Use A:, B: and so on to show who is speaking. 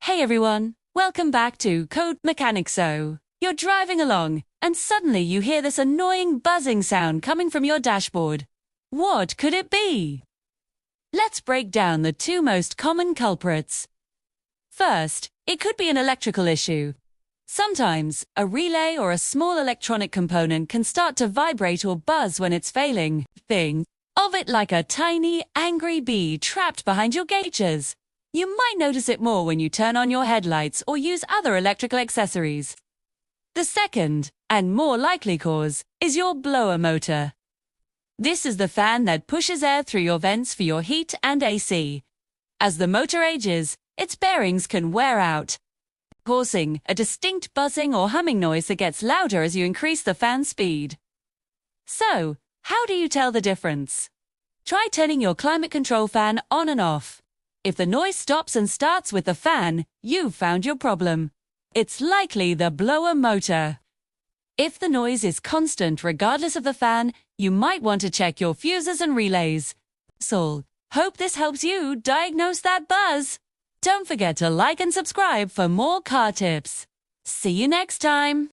A: Hey everyone, welcome back to CodeMechanic. So, you're driving along, and suddenly you hear this annoying buzzing sound coming from your dashboard. What could it be? Let's break down the two most common culprits. First, it could be an electrical issue. Sometimes, a relay or a small electronic component can start to vibrate or buzz when it's failing. Think of it like a tiny, angry bee trapped behind your gauges. You might notice it more when you turn on your headlights or use other electrical accessories. The second, and more likely cause, is your blower motor. This is the fan that pushes air through your vents for your heat and AC. As the motor ages, its bearings can wear out, causing a distinct buzzing or humming noise that gets louder as you increase the fan speed. So, how do you tell the difference? Try turning your climate control fan on and off. If the noise stops and starts with the fan, you've found your problem. It's likely the blower motor. If the noise is constant regardless of the fan, you might want to check your fuses and relays. So, hope this helps you diagnose that buzz. Don't forget to like and subscribe for more car tips. See you next time.